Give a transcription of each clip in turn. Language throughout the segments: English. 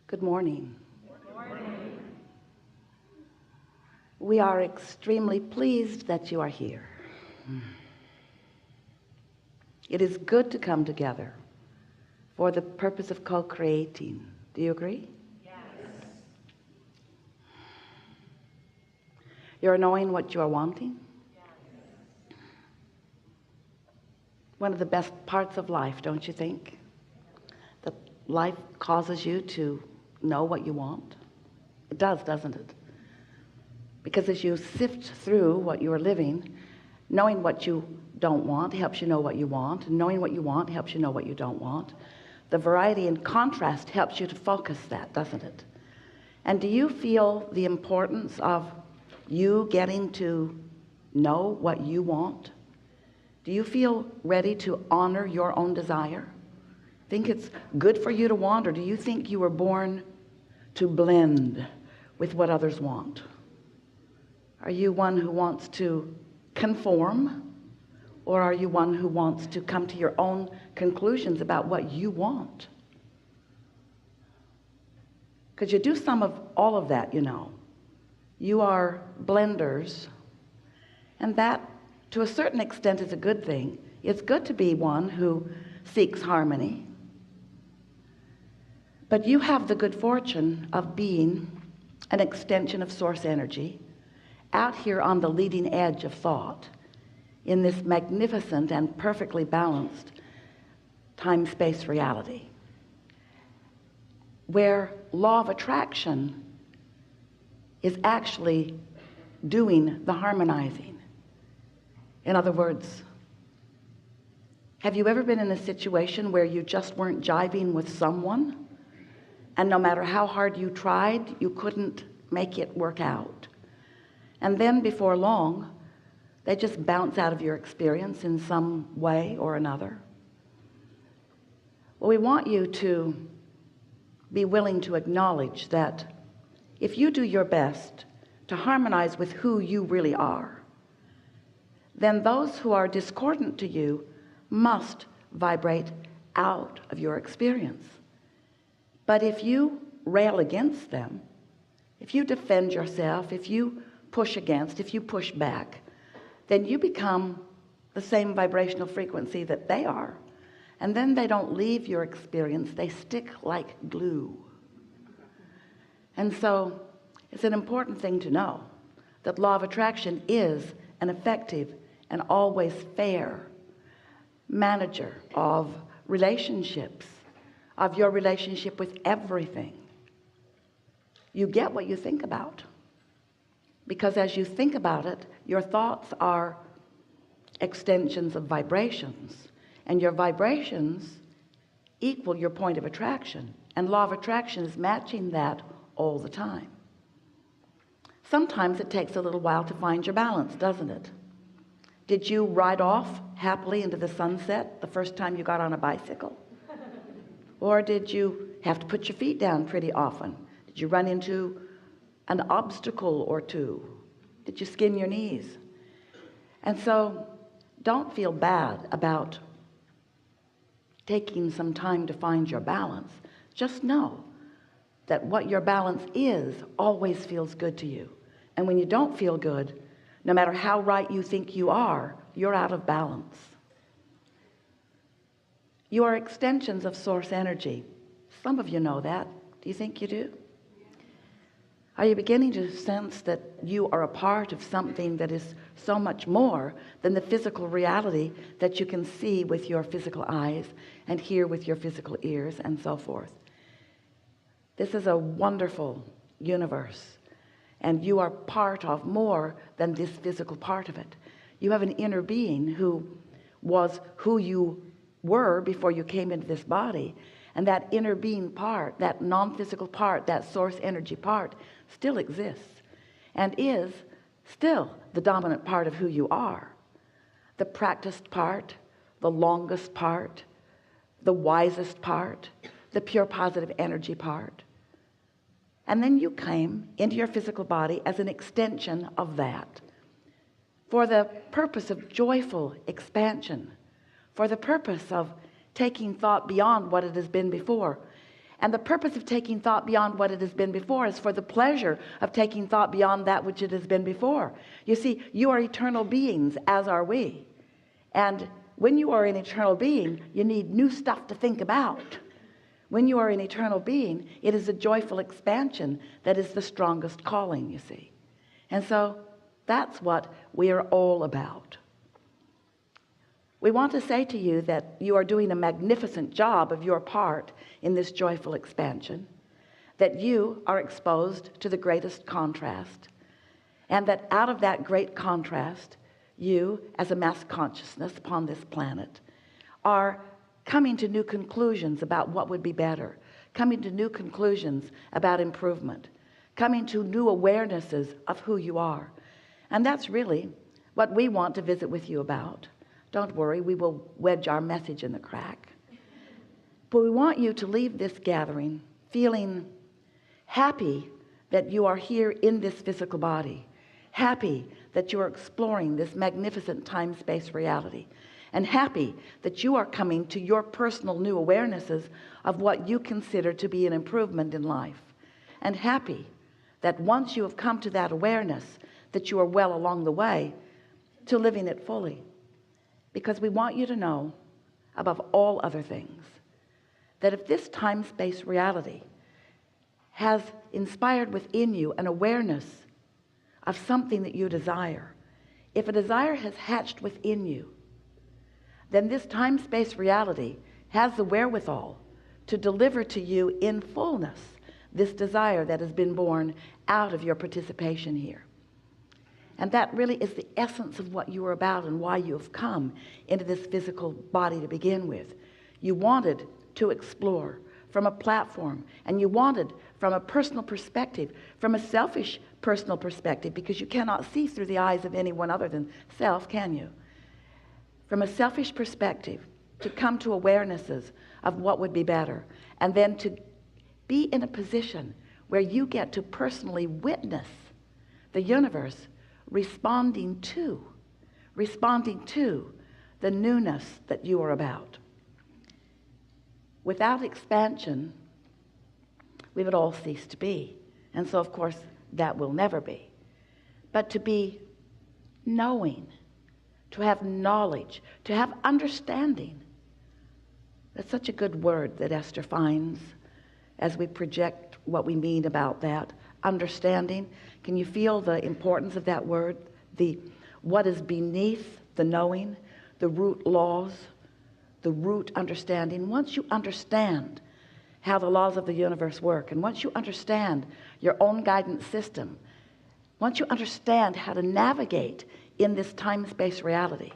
Good morning. Good morning. We are extremely pleased that you are here. It is good to come together for the purpose of co-creating. Do you agree? Yes. You're knowing what you are wanting? Yes. One of the best parts of life, don't you think? That life causes you to know what you want. It does, doesn't it? Because as you sift through what you are living, knowing what you don't want helps you know what you want, and knowing what you want helps you know what you don't want. The variety and contrast helps you to focus that, doesn't it? And do you feel the importance of you getting to know what you want? Do you feel ready to honor your own desire? Think it's good for you to want, or do you think you were born to blend with what others want? Are you one who wants to conform, or are you one who wants to come to your own conclusions about what you want? Because you do some of all of that, you know. You are blenders, and that to a certain extent is a good thing. It's good to be one who seeks harmony. But you have the good fortune of being an extension of source energy out here on the leading edge of thought in this magnificent and perfectly balanced time-space reality, where law of attraction is actually doing the harmonizing. In other words, have you ever been in a situation where you just weren't jiving with someone, and no matter how hard you tried, you couldn't make it work out? And then before long, they just bounce out of your experience in some way or another. Well, we want you to be willing to acknowledge that if you do your best to harmonize with who you really are, then those who are discordant to you must vibrate out of your experience. But if you rail against them, if you defend yourself, if you push against, if you push back, then you become the same vibrational frequency that they are. And then they don't leave your experience, they stick like glue. And so it's an important thing to know that law of attraction is an effective and always fair manager of relationships, of your relationship with everything. You get what you think about, because as you think about it, your thoughts are extensions of vibrations, and your vibrations equal your point of attraction, and law of attraction is matching that all the time. Sometimes it takes a little while to find your balance, doesn't it? Did you ride off happily into the sunset the first time you got on a bicycle? Or did you have to put your feet down pretty often? Did you run into an obstacle or two? Did you skin your knees? And so don't feel bad about taking some time to find your balance. Just know that what your balance is always feels good to you. And when you don't feel good, no matter how right you think you are, you're out of balance. You are extensions of source energy. Some of you know that. Do you think you do? Are you beginning to sense that you are a part of something that is so much more than the physical reality that you can see with your physical eyes and hear with your physical ears and so forth? This is a wonderful universe, and you are part of more than this physical part of it. You have an inner being who was who you were before you came into this body, and that inner being part, that non-physical part, that source energy part still exists and is still the dominant part of who you are. The practiced part, the longest part, the wisest part, the pure positive energy part. And then you came into your physical body as an extension of that, for the purpose of joyful expansion, for the purpose of taking thought beyond what it has been before, And the purpose of taking thought beyond what it has been before is for the pleasure of taking thought beyond that which it has been before. You see, you are eternal beings, as are we. And when you are an eternal being, you need new stuff to think about. When you are an eternal being, it is a joyful expansion that is the strongest calling, you see. And so that's what we are all about. We want to say to you that you are doing a magnificent job of your part in this joyful expansion, that you are exposed to the greatest contrast, and that out of that great contrast, you, as a mass consciousness upon this planet, are coming to new conclusions about what would be better, coming to new conclusions about improvement, coming to new awarenesses of who you are. And that's really what we want to visit with you about. Don't worry, we will wedge our message in the crack. But we want you to leave this gathering feeling happy that you are here in this physical body, happy that you are exploring this magnificent time-space reality, and happy that you are coming to your personal new awarenesses of what you consider to be an improvement in life, and happy that once you have come to that awareness, that you are well along the way to living it fully. Because we want you to know, above all other things, that if this time-space reality has inspired within you an awareness of something that you desire, if a desire has hatched within you, then this time-space reality has the wherewithal to deliver to you in fullness this desire that has been born out of your participation here. And that really is the essence of what you are about and why you have come into this physical body to begin with. You wanted to explore from a platform, and you wanted from a personal perspective, from a selfish personal perspective, because you cannot see through the eyes of anyone other than self, can you? From a selfish perspective, to come to awarenesses of what would be better, and then to be in a position where you get to personally witness the universe responding to the newness that you are about. Without expansion, we would all cease to be. And so, of course, that will never be. But to be knowing, to have knowledge, to have understanding, that's such a good word that Esther finds as we project what we mean about that. Understanding. Can you feel the importance of that word? What is beneath the knowing, the root laws, the root understanding. Once you understand how the laws of the universe work, and once you understand your own guidance system, once you understand how to navigate in this time-space reality,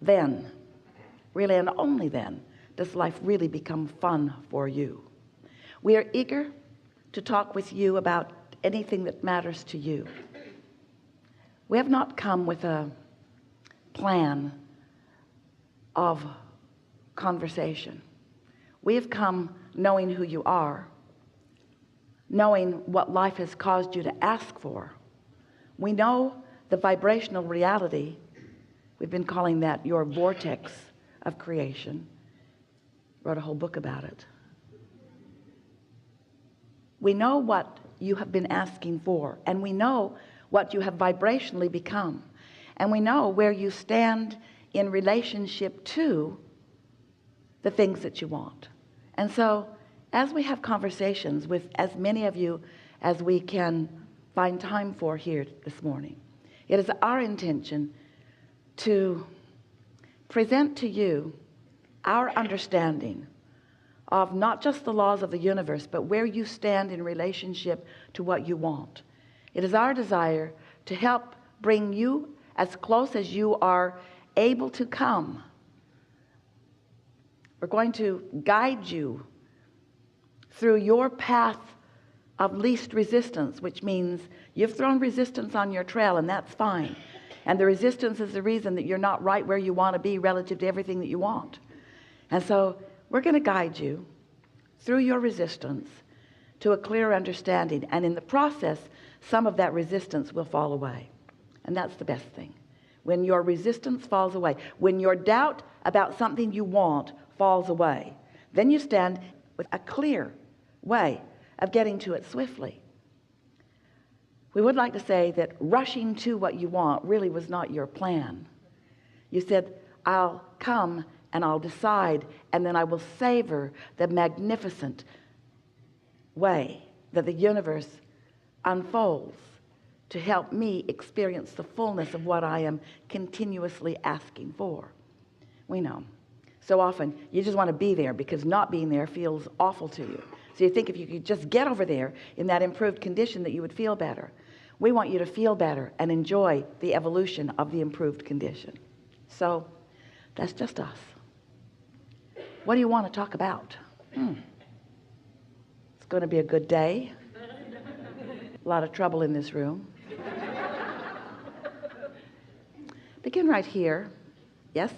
then, really and only then, does life really become fun for you. We are eager to talk with you about anything that matters to you. We have not come with a plan of conversation. We have come knowing who you are, knowing what life has caused you to ask for. We know the vibrational reality. We've been calling that your vortex of creation. Wrote a whole book about it. We know what you have been asking for, and we know what you have vibrationally become, and we know where you stand in relationship to the things that you want. And so as we have conversations with as many of you as we can find time for here this morning, it is our intention to present to you our understanding of not just the laws of the universe, but where you stand in relationship to what you want. It is our desire to help bring you as close as you are able to come. We're going to guide you through your path of least resistance, which means you've thrown resistance on your trail, and that's fine. And the resistance is the reason that you're not right where you want to be relative to everything that you want. And so we're going to guide you through your resistance to a clear understanding. And in the process, some of that resistance will fall away. And that's the best thing. When your resistance falls away, when your doubt about something you want falls away, then you stand with a clear way of getting to it swiftly. We would like to say that rushing to what you want really was not your plan. You said, I'll come and I'll decide, and then I will savor the magnificent way that the universe unfolds to help me experience the fullness of what I am continuously asking for. We know. So often you just want to be there because not being there feels awful to you. So you think if you could just get over there in that improved condition that you would feel better. We want you to feel better and enjoy the evolution of the improved condition. So that's just us. What do you want to talk about? It's going to be a good day. A lot of trouble in this room. Begin right here. Yes?